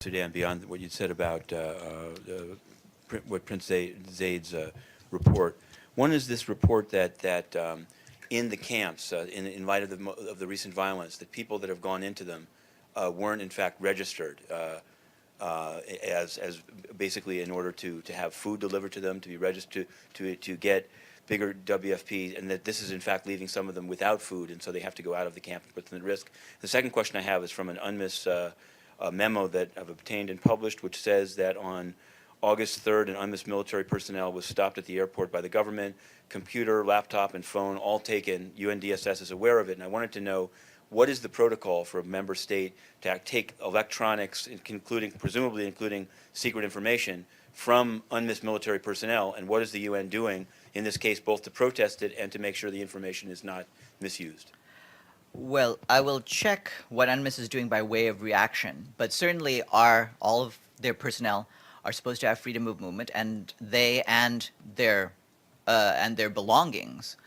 Sudan, beyond what you said about what Prince Zaid's report. One is this report that in the camps, in light of the recent violence, that people that have gone into them weren't in fact registered as basically in order to have food delivered to them, to be registered, to get bigger WFP, and that this is in fact leaving some of them without food, and so they have to go out of the camp and put them at risk. The second question I have is from an UNMISS memo that I've obtained and published, which says that on August 3rd, an UNMISS military personnel was stopped at the airport by the government, computer, laptop, and phone all taken. UNDSS is aware of it, and I wanted to know what is the protocol for a member state to take electronics, presumably including secret information, from UNMISS military personnel, and what is the UN doing in this case, both to protest it and to make sure the information is not misused? Well, I will check what UNMISS is doing by way of reaction, but certainly all of their personnel are supposed to have freedom of movement, and they and their belongings,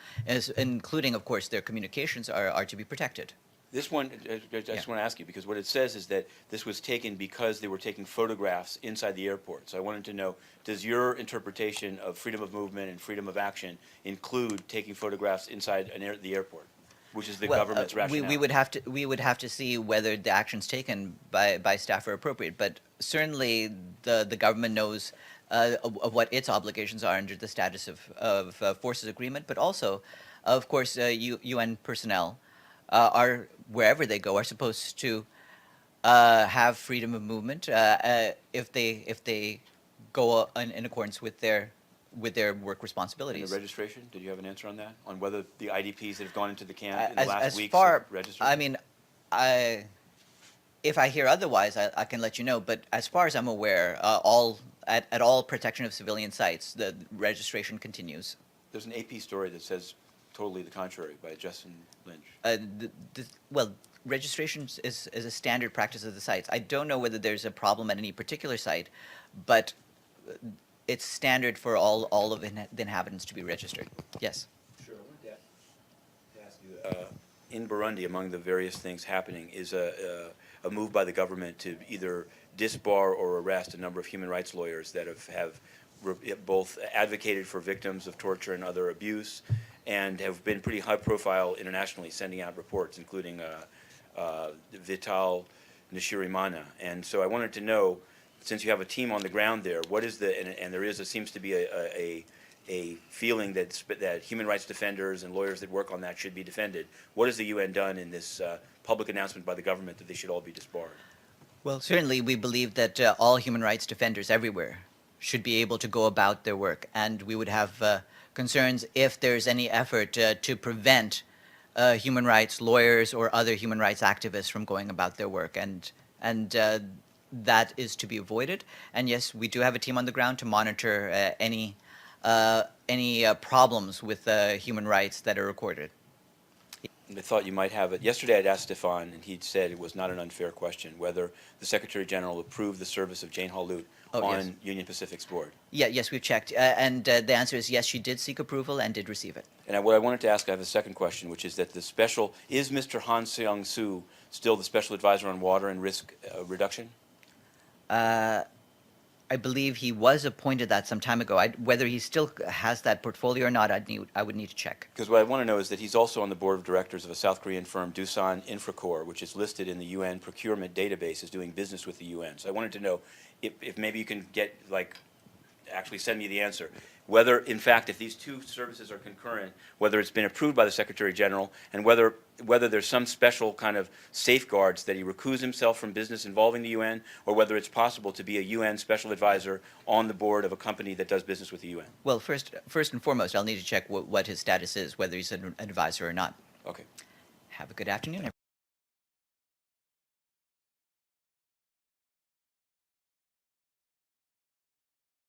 including, of course, their communications, are to be protected. This one, I just want to ask you, because what it says is that this was taken because they were taking photographs inside the airport. So I wanted to know, does your interpretation of freedom of movement and freedom of action include taking photographs inside the airport, which is the government's rationale? We would have to see whether the actions taken by staff are appropriate, but certainly the government knows of what its obligations are under the status of forces agreement, but also, of course, UN personnel are, wherever they go, are supposed to have freedom of movement if they go in accordance with their work responsibilities. And the registration? Did you have an answer on that? On whether the IDPs that have gone into the camp in the last weeks are registered? I mean, if I hear otherwise, I can let you know. But as far as I'm aware, at all protection of civilian sites, the registration continues. There's an AP story that says totally the contrary by Justin Lynch. Well, registration is a standard practice of the sites. I don't know whether there's a problem at any particular site, but it's standard for all of the inhabitants to be registered. Yes. Sure. I wanted to ask you, in Burundi, among the various things happening is a move by the government to either disbar or arrest a number of human rights lawyers that have both advocated for victims of torture and other abuse, and have been pretty high profile internationally, sending out reports, including Vital Nishirimana. And so I wanted to know, since you have a team on the ground there, what is and there seems to be a feeling that human rights defenders and lawyers that work on that should be defended. What has the UN done in this public announcement by the government that they should all be disbarred? Well, certainly we believe that all human rights defenders everywhere should be able to go about their work, and we would have concerns if there's any effort to prevent human rights lawyers or other human rights activists from going about their work, and that is to be avoided. And yes, we do have a team on the ground to monitor any problems with human rights that are recorded. I thought you might have it. Yesterday I'd asked Stefan, and he'd said it was not an unfair question, whether the Secretary General approved the service of Jane Holl Lute on yes. Union Pacific's board. Yeah, yes, we've checked, and the answer is yes, she did seek approval and did receive it. And what I wanted to ask, I have a second question, which is that is Mr. Seung-Soo still the Special Advisor on Water and Risk Reduction? I believe he was appointed that some time ago. Whether he still has that portfolio or not, I would need to check. Because what I want to know is that he's also on the board of directors of a South Korean firm, Doosan Infracorp, which is listed in the UN procurement database as doing business with the UN. So I wanted to know if maybe you can actually send me the answer. Whether, in fact, if these two services are concurrent, whether it's been approved by the Secretary General, and whether there's some special kind of safeguards that he recuse himself from business involving the UN, or whether it's possible to be a UN special advisor on the board of a company that does business with the UN. Well, first and foremost, I'll need to check what his status is, whether he's an advisor or not. Okay. Have a good afternoon, everyone.